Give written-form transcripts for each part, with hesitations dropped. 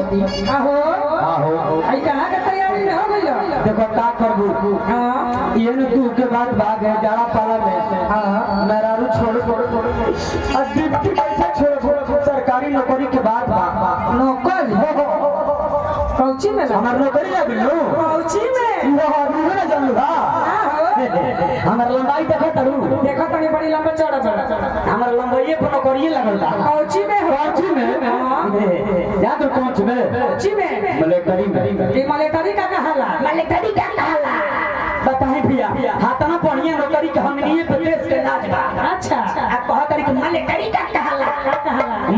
आहो आहो आई कहां के तैयारी हो गइल देखो का करबू हां ये न तू के बाद भाग है जाड़ा पाला में हां मेरारू छोड़ डिप्टी कैसे छोड़ सरकारी नौकरी के बाद नौकरी कौची में हमार नौकरी लग लो कौची में वो ना जानू हमार लंबाई देखो तनी बड़ी लंबा चौड़ा हमार लंबाई पर नौकरी लगल बा कौची में याद रखो कौची में मलेटरी का कहाला बताई भैया हाथना बढ़िया नौकरी के हमनी पे देश के नाच बा अच्छा आप कहा तरी के मलेटरी का कहाला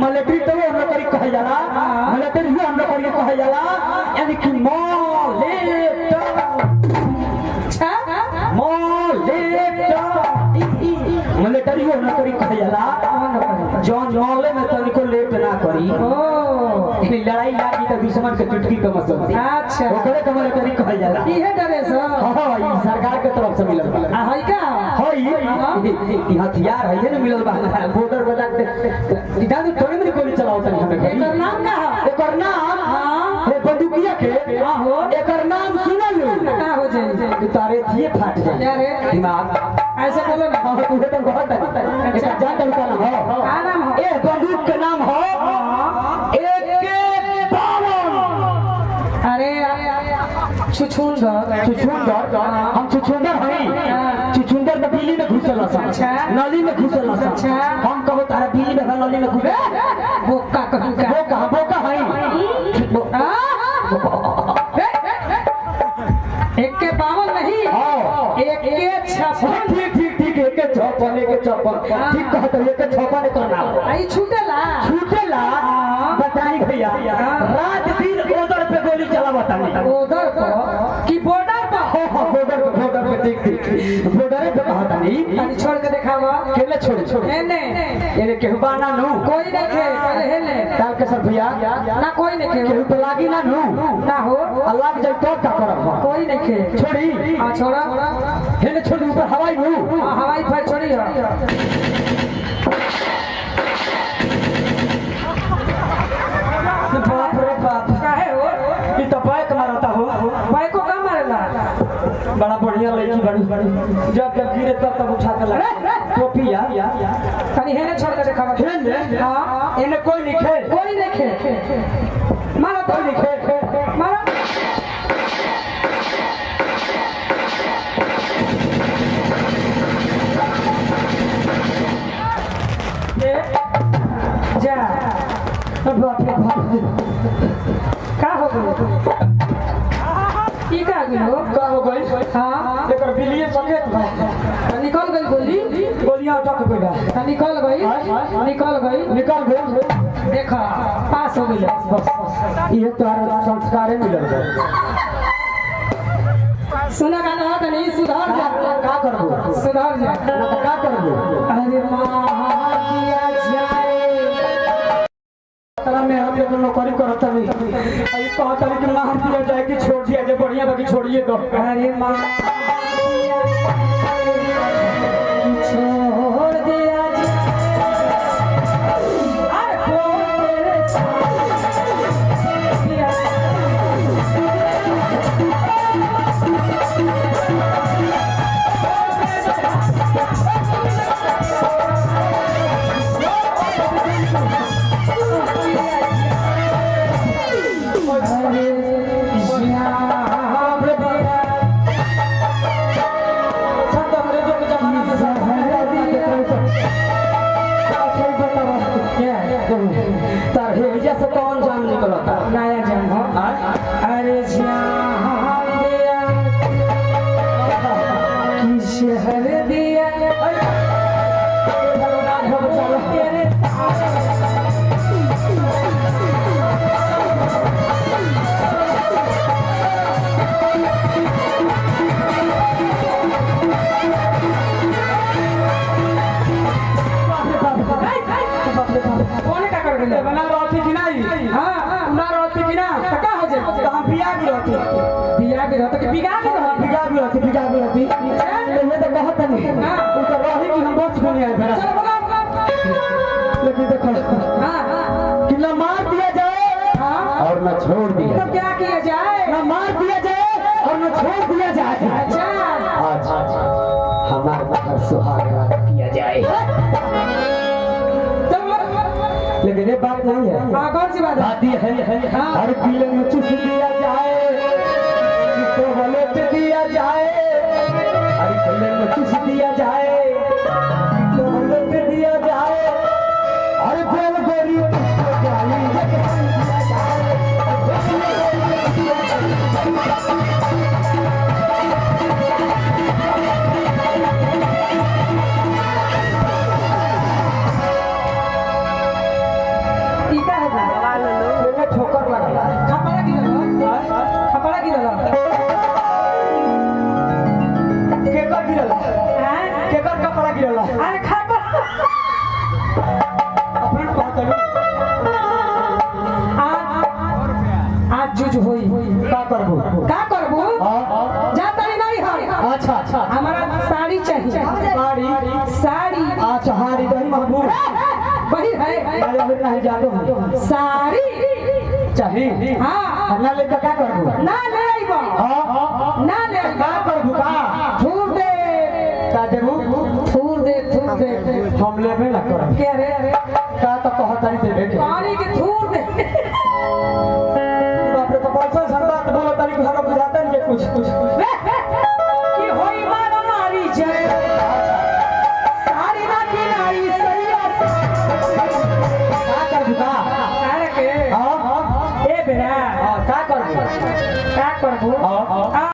मलेटरी तो वो नौकरी कहे जाला मलेटरी वो हम नौकरी कहे जाला यानी कि मलेटरी वो नौकरी कहे जाला जौन मौले में तनिको लेट ना करी लड़ाई लागी तो दुश्मन के चुटकी पे मसल अच्छा ओकरे के मलेटरी कहे जाला इहे डरे सब हां ई सरकार के तरफ से मिलल बा हई का हई ई हथियार है न मिलल बा बॉर्डर बजा के इधर तो थोड़े में गोली चलाओ तनी हमें एकर नाम का है एकर नाम हां बंदूकिया के हो एकर नाम सुनल का हो जाए तारे थिए फाट जाए अरे दिमाग ऐसे बोलो ना हां तू तो बहुत अच्छा जान तू का नाम हो का नाम हो ए बंदूक के नाम हो अरे छुछुंदर हम छुछुंदर हई छुछुंदर में बिल्ली में घुसल अच्छा नली में घुसल अच्छा हम कहो तारा बिल्ली में नली में घुसे बोका कहूं बोका हई एक के 52 नहीं एक के 56 ठीक एक के 56 ठीक कहत एक के 56 करना आई छूटेला बताई भैया रात दिन ओदर पे गोली चला बतानी ओदर पर कि बॉर्डर पर बॉर्डर पे ठीक बॉर्डर पे कहता नहीं छोड़ के दिखावा केले छोड़ एने केहू ना नु कोई देखे पहले हेले ताल के सर भैया ना कोई देखे केहू पे लागी ना नु ना हो अल्लाह के जब तो का करब कोई देखे छोड़ी हां छोड़ा हेले छोड़ी ऊपर हवाई नु हवाई फायर छोड़ी बाप रे बाप काहे हो ई तो बाइक मारता हो बाइक को का मारेला बड़ा बढ़िया लड़की बड़ी जब गिरे तब उठा के लगा टोपिया तनी हेने छोड़ के दिखावा हेने हां इने कोई लिखे मारा तो लिखे मारा जा बाप रे बाप का हो गई ई का हो गई हां एकर बिलिए सकेत बा निकल गई गोलियां अटक गइल निकल गई देखा पास हो गई बस ये तोहर संस्कारे मिलल बा सुना गाना हो तनी सुधार जा का करबो सुधार जा का करबो अरे मां दिया जाए तरह में हम लोग नौकरी करत हई आई कहत हई कि मार दिया जाए कि छोड़ दिया जाए बढ़िया बाकी छोड़िए दो अरे मां छोड़ दिया जाए नया जन्म अरे शहर दिया कौन का कर रहे बना रहती कि नहीं हां ना रहती कि ना का हो जाए तो हम बिया भी रहती कि बिगा के रहती बिया भी रहती ये तो बहुत नहीं वो तो रही कि हम बच नहीं आए मेरा चलो बोला लेकिन देखो हां कि ना मार दिया जाए हां और ना छोड़ दिया तो क्या किया जाए? न मार दिया जाए और न छोड़ दिया जाए। अच्छा आज हमारे मकर सुहाग रात किया जाए। तो लेकिन ये बात नहीं है। हाँ, कौन सी बात है? बात ये है हाँ। हर पीले में चुस दिया जाए तो वलेट दिया जाए। हर पीले में चुस दिया जाए तो वलेट दिया जाए। हर बेल गोरी उसको जाली दिया जाए। टीका है ना? लेकिन ठोकर लगला खपड़ा की लगा? खपड़ा की लगा? केकर गिरला हैं? केकर कपड़ा गिरला अरे खपड़ा अपने बात करो। आज जुज होई का करबो का करबू? हां जा तारी नहीं है। अच्छा अच्छा हमारा साड़ी चाहिए। साड़ी साड़ी अच्छा हारी दही महबूब वही है। अरे फिर नहीं जादो साड़ी चाहिए। हाँ ना ले तो क्या करबो ना ले आइबो। हां ना ले का आइबो। करबो का थूर दे का देबो थूर दे हम लेबे ना करब क्या रे का तो कहतारी देबे के पानी के थूर दे। बाप रे तो पैसा सरदार बोलो तारी को हम बुझाता नहीं कुछ कि होई मार मारी जय साड़ी ना की नारी सैया का करबो का अरे के हां ए बेरा का करबो का करबू? हां